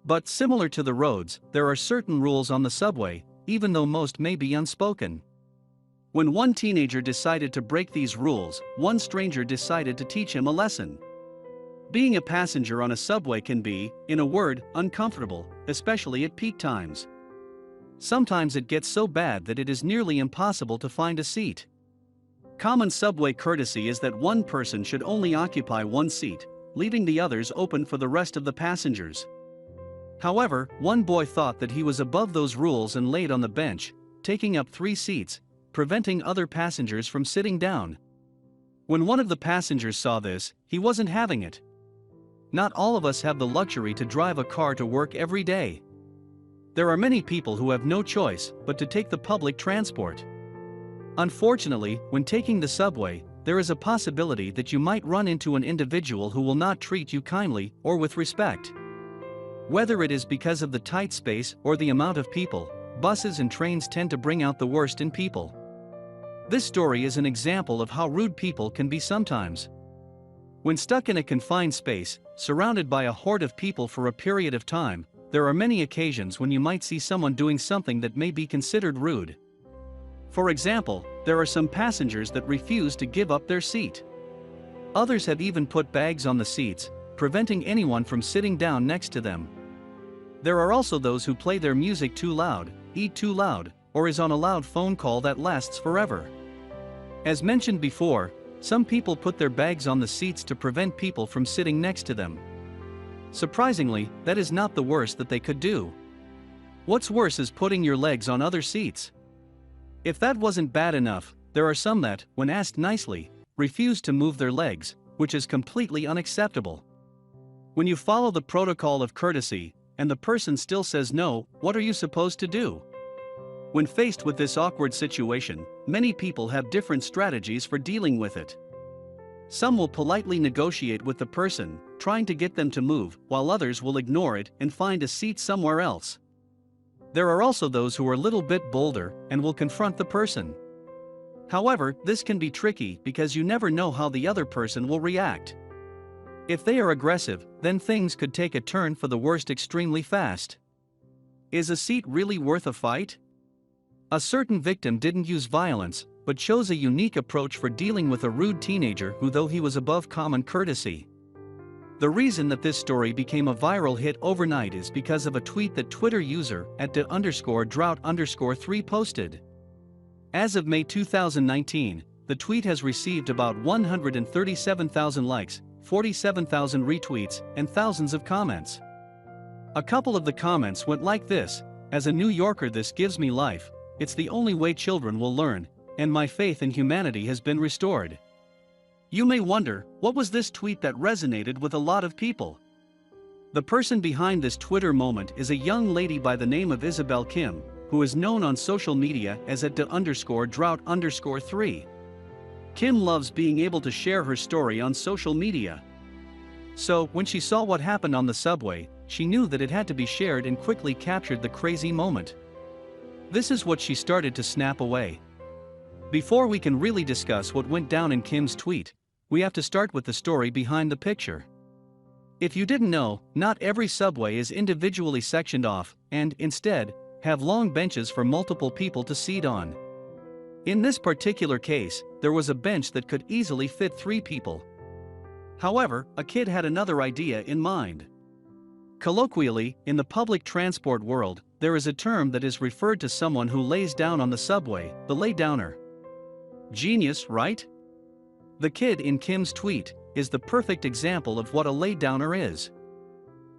But similar to the roads, there are certain rules on the subway, even though most may be unspoken. When one teenager decided to break these rules, one stranger decided to teach him a lesson. Being a passenger on a subway can be, in a word, uncomfortable, especially at peak times. Sometimes it gets so bad that it is nearly impossible to find a seat. Common subway courtesy is that one person should only occupy one seat, leaving the others open for the rest of the passengers. However, one boy thought that he was above those rules and laid on the bench, taking up 3 seats, preventing other passengers from sitting down. When one of the passengers saw this, he wasn't having it. Not all of us have the luxury to drive a car to work every day. There are many people who have no choice but to take the public transport. Unfortunately, when taking the subway, there is a possibility that you might run into an individual who will not treat you kindly or with respect. Whether it is because of the tight space or the amount of people, buses and trains tend to bring out the worst in people. This story is an example of how rude people can be sometimes. When stuck in a confined space, surrounded by a horde of people for a period of time, there are many occasions when you might see someone doing something that may be considered rude. For example, there are some passengers that refuse to give up their seat. Others have even put bags on the seats, preventing anyone from sitting down next to them. There are also those who play their music too loud, eat too loud, or is on a loud phone call that lasts forever. As mentioned before, some people put their bags on the seats to prevent people from sitting next to them. Surprisingly, that is not the worst that they could do. What's worse is putting your legs on other seats. If that wasn't bad enough, there are some that, when asked nicely, refuse to move their legs, which is completely unacceptable. When you follow the protocol of courtesy, and the person still says no, what are you supposed to do? When faced with this awkward situation, many people have different strategies for dealing with it. Some will politely negotiate with the person, trying to get them to move, while others will ignore it and find a seat somewhere else. There are also those who are a little bit bolder and will confront the person. However, this can be tricky because you never know how the other person will react. If they are aggressive, then things could take a turn for the worst extremely fast. Is a seat really worth a fight? A certain victim didn't use violence, but chose a unique approach for dealing with a rude teenager who, though he was above common courtesy. The reason that this story became a viral hit overnight is because of a tweet that Twitter user @drought_3 posted. As of May 2019, the tweet has received about 137,000 likes, 47,000 retweets, and thousands of comments. A couple of the comments went like this: "As a New Yorker, this gives me life. It's the only way children will learn, and my faith in humanity has been restored." You may wonder, what was this tweet that resonated with a lot of people? The person behind this Twitter moment is a young lady by the name of Isabel Kim, who is known on social media as @drought_3. Kim loves being able to share her story on social media. So, when she saw what happened on the subway, she knew that it had to be shared and quickly captured the crazy moment. This is what she started to snap away. Before we can really discuss what went down in Kim's tweet, we have to start with the story behind the picture. If you didn't know, not every subway is individually sectioned off, and, instead, have long benches for multiple people to seat on. In this particular case, there was a bench that could easily fit 3 people. However, a kid had another idea in mind. Colloquially, in the public transport world, there is a term that is referred to someone who lays down on the subway, the laydowner. Genius, right? The kid in Kim's tweet is the perfect example of what a laydowner is.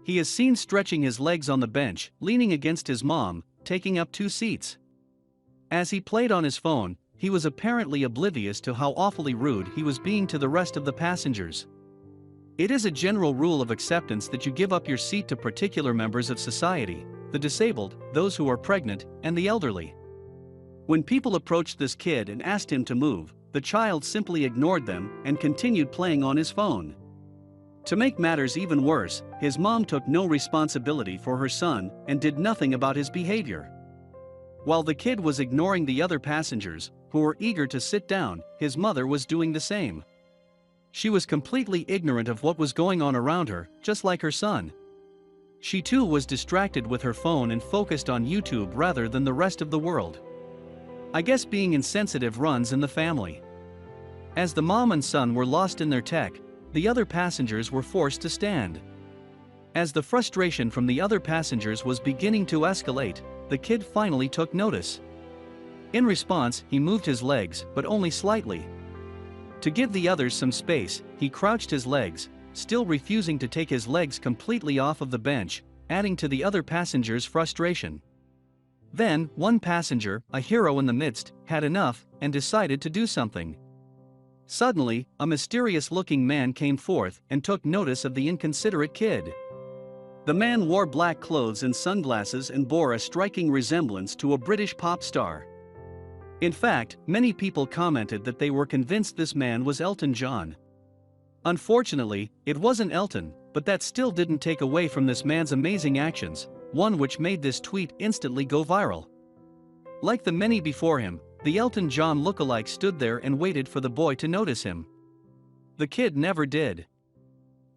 He is seen stretching his legs on the bench, leaning against his mom, taking up 2 seats. As he played on his phone, he was apparently oblivious to how awfully rude he was being to the rest of the passengers. It is a general rule of acceptance that you give up your seat to particular members of society: the disabled, those who are pregnant, and the elderly. When people approached this kid and asked him to move, the child simply ignored them and continued playing on his phone. To make matters even worse, his mom took no responsibility for her son and did nothing about his behavior. While the kid was ignoring the other passengers, who were eager to sit down, his mother was doing the same. She was completely ignorant of what was going on around her, just like her son. She too was distracted with her phone and focused on YouTube rather than the rest of the world. I guess being insensitive runs in the family. As the mom and son were lost in their tech, the other passengers were forced to stand. As the frustration from the other passengers was beginning to escalate, the kid finally took notice. In response, he moved his legs, but only slightly. To give the others some space, he crouched his legs, still refusing to take his legs completely off of the bench, adding to the other passengers' frustration. Then, one passenger, a hero in the midst, had enough and decided to do something. Suddenly, a mysterious-looking man came forth and took notice of the inconsiderate kid. The man wore black clothes and sunglasses and bore a striking resemblance to a British pop star. In fact, many people commented that they were convinced this man was Elton John. Unfortunately, it wasn't Elton, but that still didn't take away from this man's amazing actions, one which made this tweet instantly go viral. Like the many before him, the Elton John lookalike stood there and waited for the boy to notice him. The kid never did.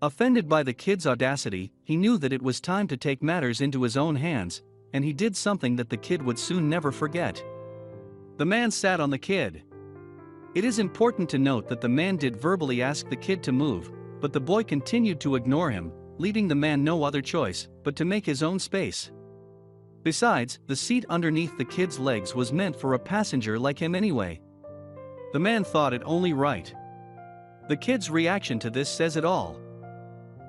Offended by the kid's audacity, he knew that it was time to take matters into his own hands, and he did something that the kid would soon never forget. The man sat on the kid. It is important to note that the man did verbally ask the kid to move, but the boy continued to ignore him, leaving the man no other choice but to make his own space. Besides, the seat underneath the kid's legs was meant for a passenger like him anyway. The man thought it only right. The kid's reaction to this says it all.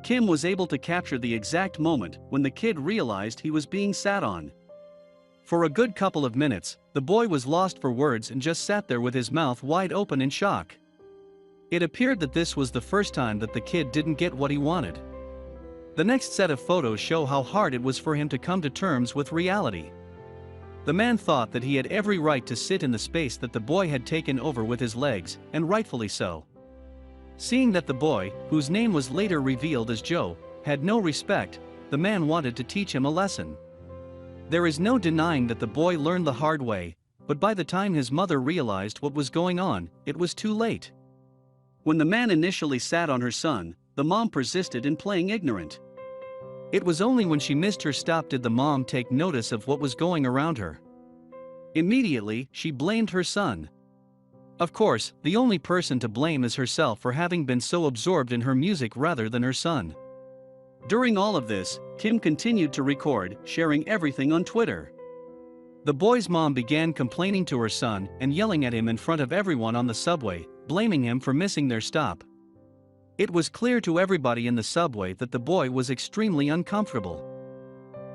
Kim was able to capture the exact moment when the kid realized he was being sat on. For a good couple of minutes, the boy was lost for words and just sat there with his mouth wide open in shock. It appeared that this was the first time that the kid didn't get what he wanted. The next set of photos show how hard it was for him to come to terms with reality. The man thought that he had every right to sit in the space that the boy had taken over with his legs, and rightfully so. Seeing that the boy, whose name was later revealed as Joe, had no respect, the man wanted to teach him a lesson. There is no denying that the boy learned the hard way, but by the time his mother realized what was going on, it was too late. When the man initially sat on her son, the mom persisted in playing ignorant. It was only when she missed her stop did the mom take notice of what was going around her. Immediately, she blamed her son. Of course, the only person to blame is herself for having been so absorbed in her music rather than her son. During all of this, Kim continued to record, sharing everything on Twitter. The boy's mom began complaining to her son and yelling at him in front of everyone on the subway, blaming him for missing their stop. It was clear to everybody in the subway that the boy was extremely uncomfortable.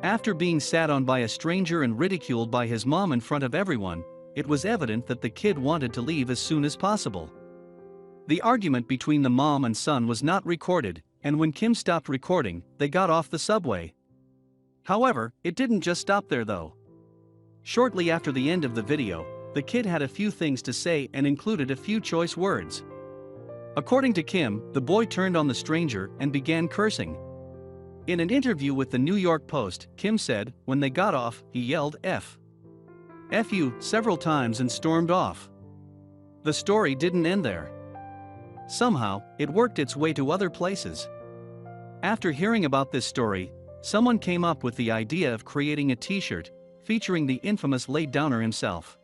After being sat on by a stranger and ridiculed by his mom in front of everyone, it was evident that the kid wanted to leave as soon as possible. The argument between the mom and son was not recorded, and when Kim stopped recording, they got off the subway. However, it didn't just stop there though. Shortly after the end of the video, the kid had a few things to say and included a few choice words. According to Kim, the boy turned on the stranger and began cursing. In an interview with the New York Post, Kim said, when they got off, he yelled F you several times and stormed off. The story didn't end there. Somehow, it worked its way to other places. After hearing about this story, someone came up with the idea of creating a t-shirt featuring the infamous Lay Downer himself.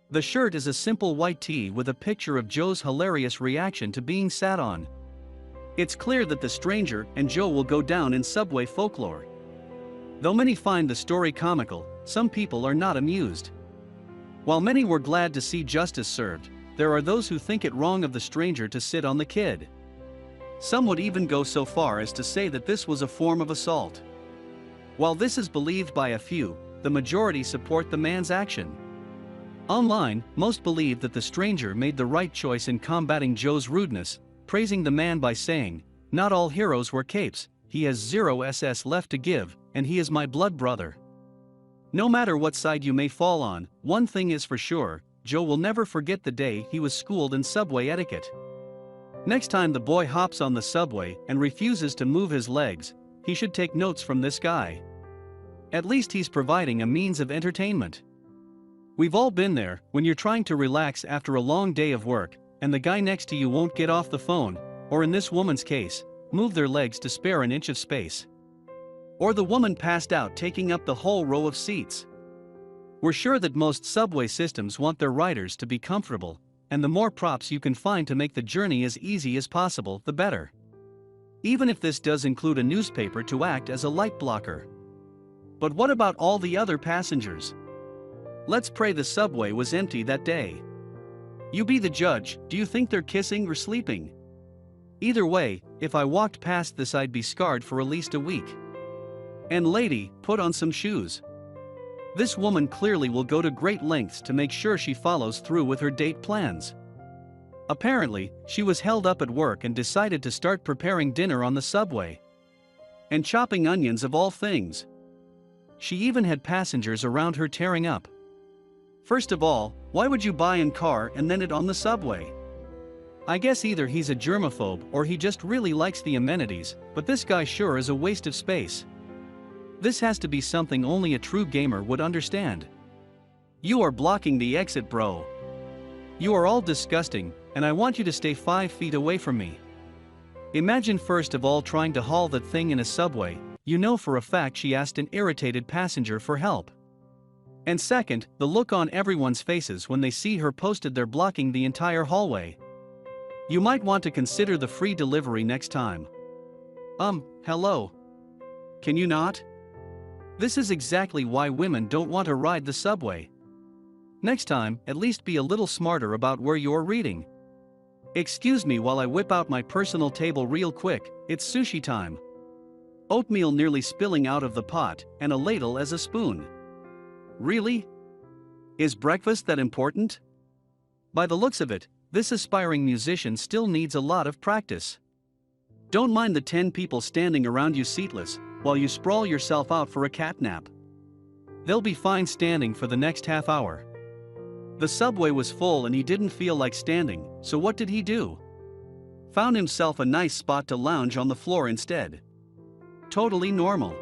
The shirt is a simple white tee with a picture of Joe's hilarious reaction to being sat on. It's clear that the stranger and Joe will go down in subway folklore. Though many find the story comical, some people are not amused. While many were glad to see justice served, there are those who think it wrong of the stranger to sit on the kid. Some would even go so far as to say that this was a form of assault. While this is believed by a few, the majority support the man's action. Online, most believe that the stranger made the right choice in combating Joe's rudeness, praising the man by saying, "Not all heroes wear capes, he has 0 SS left to give, and he is my blood brother." No matter what side you may fall on, one thing is for sure, Joe will never forget the day he was schooled in subway etiquette. Next time the boy hops on the subway and refuses to move his legs, he should take notes from this guy. At least he's providing a means of entertainment. We've all been there, when you're trying to relax after a long day of work, and the guy next to you won't get off the phone, or in this woman's case, move their legs to spare an inch of space. Or the woman passed out taking up the whole row of seats. We're sure that most subway systems want their riders to be comfortable, and the more props you can find to make the journey as easy as possible, the better. Even if this does include a newspaper to act as a light blocker. But what about all the other passengers? Let's pray the subway was empty that day. You be the judge, do you think they're kissing or sleeping? Either way, if I walked past this I'd be scarred for at least a week. And lady, put on some shoes. This woman clearly will go to great lengths to make sure she follows through with her date plans. Apparently, she was held up at work and decided to start preparing dinner on the subway. And chopping onions of all things. She even had passengers around her tearing up. First of all, why would you buy in car and then it on the subway? I guess either he's a germaphobe or he just really likes the amenities, but this guy sure is a waste of space. This has to be something only a true gamer would understand. You are blocking the exit, bro. You are all disgusting, and I want you to stay 5 feet away from me. Imagine first of all trying to haul that thing in a subway, you know for a fact she asked an irritated passenger for help. And second, the look on everyone's faces when they see her posted there blocking the entire hallway. You might want to consider the free delivery next time. Hello. Can you not? This is exactly why women don't want to ride the subway. Next time, at least be a little smarter about where you're reading. Excuse me while I whip out my personal table real quick, it's sushi time. Oatmeal nearly spilling out of the pot, and a ladle as a spoon. Really? Is breakfast that important? By the looks of it, this aspiring musician still needs a lot of practice. Don't mind the 10 people standing around you seatless, while you sprawl yourself out for a cat nap. They'll be fine standing for the next half hour. The subway was full and he didn't feel like standing, so what did he do? Found himself a nice spot to lounge on the floor instead. Totally normal.